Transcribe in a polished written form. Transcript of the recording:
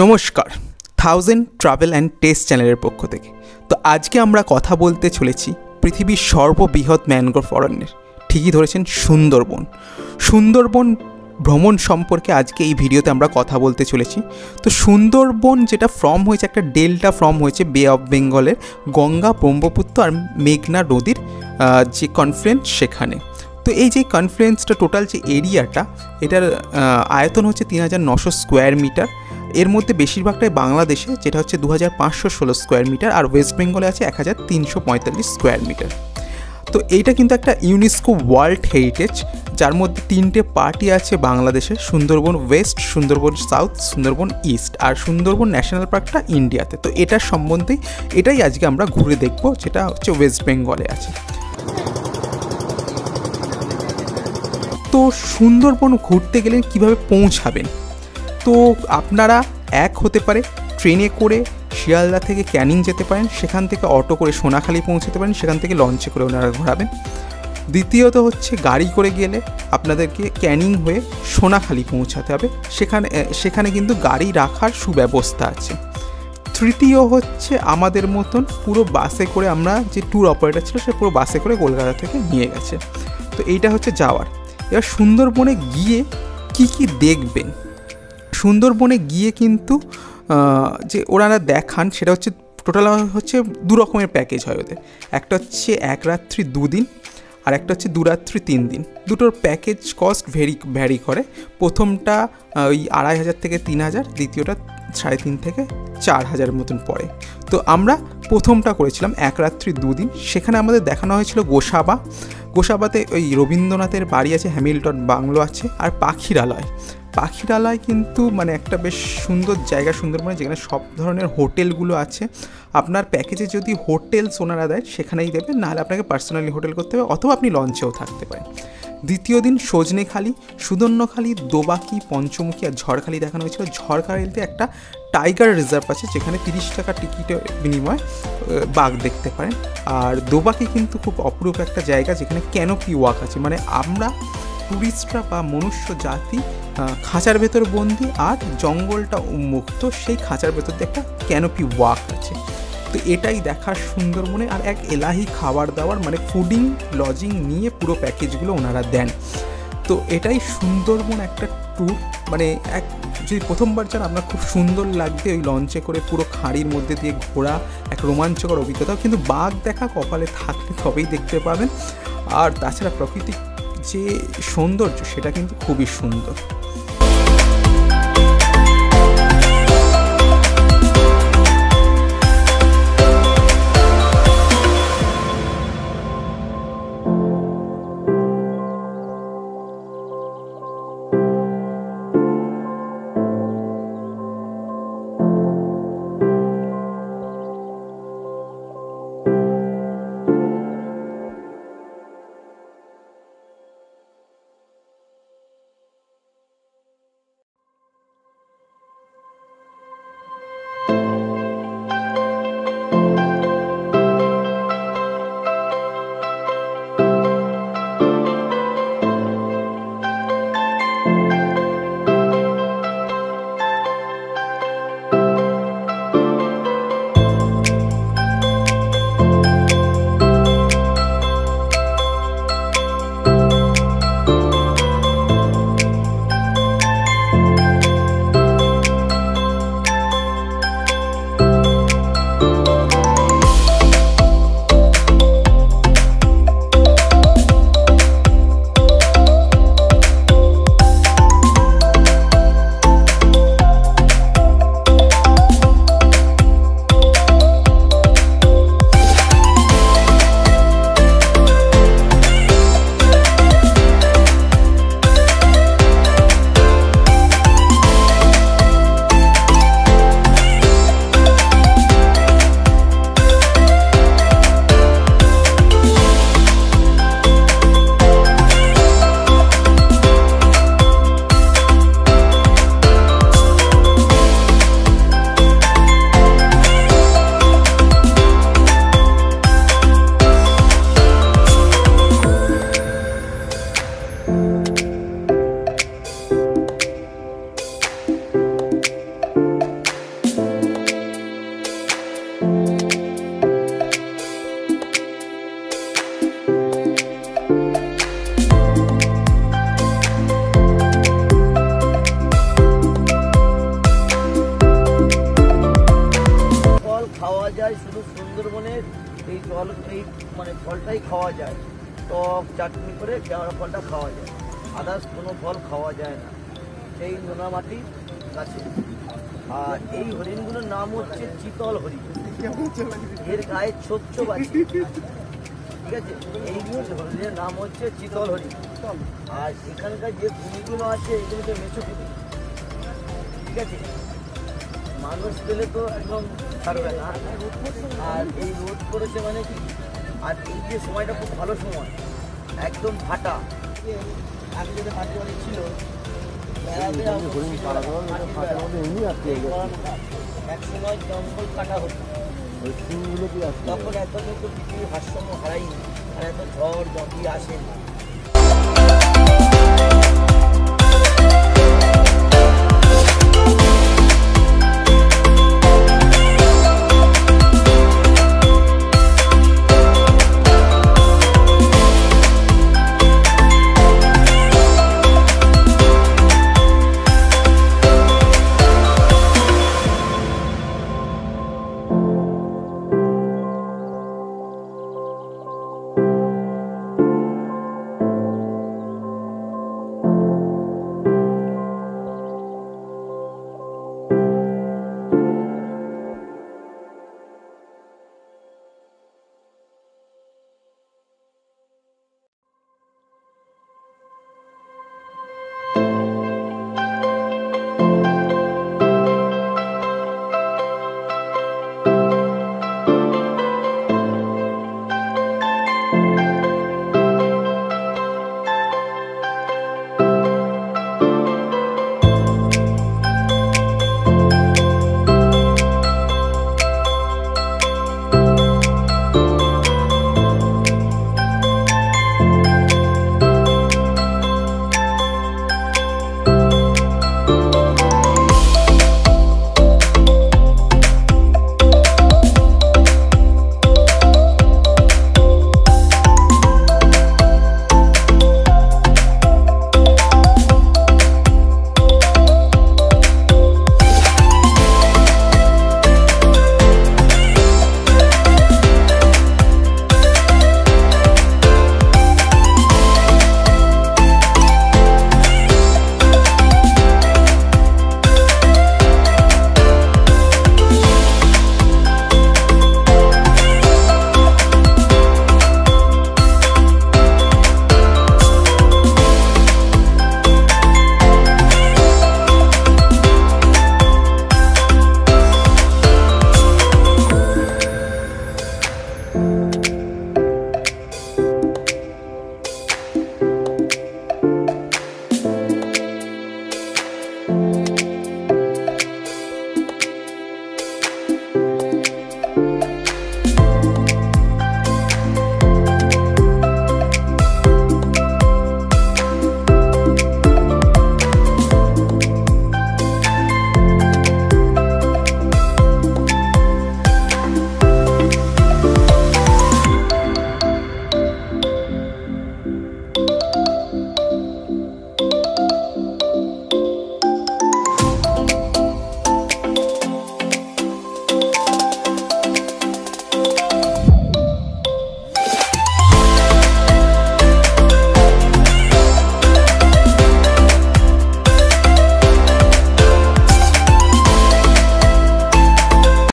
নমস্কার, thousand travel and test চ্যানেলের পক্ষ থেকে। তো আজকে আমরা কথা বলতে চলেছি পৃথিবীর সর্ববৃহৎ ম্যানগ্রোভ অরণ্যের, ঠিকই ধরেছেন, সুন্দরবন। সুন্দরবন ভ্রমণ সম্পর্কে আজকে এই ভিডিওতে আমরা কথা বলতে চলেছি। তো সুন্দরবন যেটা ফর্ম হয়েছে, একটা ডেল্টা ফর্ম হয়েছে বে অফ বেঙ্গলের গঙ্গা, ব্রহ্মপুত্র আর মেঘনা নদীর যে কনফ্লুয়েন্স সেখানে। তো এই যে কনফ্লুয়েন্সটা, টোটাল যে এরিয়াটা, এটার আয়তন হচ্ছে ৩৯০০ স্কোয়ার মিটার। এর মধ্যে বেশিরভাগটাই বাংলাদেশে, যেটা হচ্ছে 2516 স্কোয়ার মিটার, আর ওয়েস্ট বেঙ্গলে আছে 1345 স্কোয়ার মিটার। তো এইটা কিন্তু একটা ইউনেস্কো ওয়ার্ল্ড হেরিটেজ, যার মধ্যে 3টে পার্টই আছে বাংলাদেশে: Sundarban west, Sundarban south, Sundarban east, আর সুন্দরবন ন্যাশনাল পার্কটা ইন্ডিয়াতে। তো এটার সম্বন্ধেই এটাই আজকে আমরা ঘুরে দেখব, যেটা হচ্ছে ওয়েস্ট বেঙ্গলে আছে। তো সুন্দরবন ঘুরতে গেলে কিভাবে পৌঁছাবেন? তো আপনারা এক হতে পারে ট্রেনে করে শিয়ালদা থেকে ক্যানিং যেতে পারেন, সেখান থেকে অটো করে সোনাখালি পৌঁছাতে পারেন, সেখান থেকে লঞ্চে করে ওনারা ঘোরাবেন। দ্বিতীয়ত হচ্ছে গাড়ি করে গেলে আপনাদেরকে ক্যানিং হয়ে সোনাখালি পৌঁছাতে হবে, সেখানে কিন্তু গাড়ি রাখার সুব্যবস্থা আছে। তৃতীয় হচ্ছে আমাদের মতন পুরো বাসে করে, আমরা যে ট্যুর অপারেটর ছিল সে পুরো বাসে করে কলকাতা থেকে নিয়ে গেছে। তো এইটা হচ্ছে যাওয়ার। এবার সুন্দরবনে গিয়ে কি কি দেখবেন? সুন্দরবনে গিয়ে কিন্তু যে ওনারা দেখান, সেটা হচ্ছে টোটাল হচ্ছে 2 রকমের প্যাকেজ হয় ওদের। একটা হচ্ছে 1 রাত্রি 2 দিন, আর একটা হচ্ছে 2 রাত্রি 3 দিন। দুটোর প্যাকেজ কস্ট ভ্যারি করে। প্রথমটা ওই 2500 থেকে 3000, দ্বিতীয়টা 3.5 থেকে 4000 মতন পড়ে। তো আমরা প্রথমটা করেছিলাম 1 রাত্রি 2 দিন। সেখানে আমাদের দেখানো হয়েছিল গোসাবাতে ওই রবীন্দ্রনাথের বাড়ি আছে, হ্যামিল্টন বাংলো আছে, আর পাখিরালয় কিন্তু মানে একটা বেশ সুন্দর জায়গা সুন্দরবনে, যেখানে সব ধরনের হোটেলগুলো আছে। আপনার প্যাকেজে যদি হোটেলস ওনারা দেয় সেখানেই দেবেন, নাহলে আপনাকে পার্সোনালি হোটেল করতে হবে, অথবা আপনি লঞ্চেও থাকতে পারেন। দ্বিতীয় দিন সজনেখালি, সুদর্ণখালি, দোবাকি, পঞ্চমুখী আর ঝড়খালি দেখানো হয়েছিল। ঝড়খালিতে একটা টাইগার রিজার্ভ আছে, যেখানে 30 টাকা টিকিটের বিনিময়ে বাঘ দেখতে পারেন। আর দোবাকি কিন্তু খুব অপরূপ একটা জায়গা, যেখানে ক্যানোপি ওয়াক আছে, মানে আমরা টুরিস্টরা বা মনুষ্য জাতি খাঁচার ভেতর বন্দি, আর জঙ্গলটা উন্মুক্ত, সেই খাঁচার ভেতর দিয়ে একটা ক্যানোপি ওয়াক আছে। তো এটাই দেখার সুন্দরবনে। আর এক এলাহি খাবার দাবার, মানে ফুডিং লজিং নিয়ে পুরো প্যাকেজগুলো ওনারা দেন। তো এটাই সুন্দরবন একটা ট্যুর, মানে এক যদি প্রথমবার যান আপনার খুব সুন্দর লাগবে ওই লঞ্চে করে পুরো খাঁড়ির মধ্যে দিয়ে ঘোরা, এক রোমাঞ্চকর অভিজ্ঞতা। কিন্তু বাঘ দেখা কপালে থাকলে তবেই দেখতে পাবেন। আর তাছাড়া প্রকৃতির যে সৌন্দর্য, সেটা কিন্তু খুবই সুন্দর। এই জল এই মানে ফলটাই খাওয়া যায়, টক চাটনি করে কেওড়া ফলটা খাওয়া যায়, আদার্স কোনো ফল খাওয়া যায় না সেই নোনা মাটির গাছে। আর এই হরিণগুলোর নাম হচ্ছে চিতল হরিণ, এর গায়ে ছোপ ছোপ আছে, ঠিক আছে? এই হরিণের নাম হচ্ছে চিতল হরিণ। আর এখানকার যে কুমিরগুলো আছে এগুলো তো মেছো কুমির, ঠিক আছে? মানুষ পেলে তো একদম ছাড়বে না। আর এই রোদ পড়েছে মানে কি, আর এই যে সময়টা খুব ভালো সময়, একদম ফাটা। আগে যদি মাটি বাড়ি ছিল এক সময় জঙ্গল কাটা হতো, তখন এত কিন্তু পৃথিবীর ভারসাম্য হারাইনি, আর এত ঝড় ঝাঁপিয়ে আসেনি।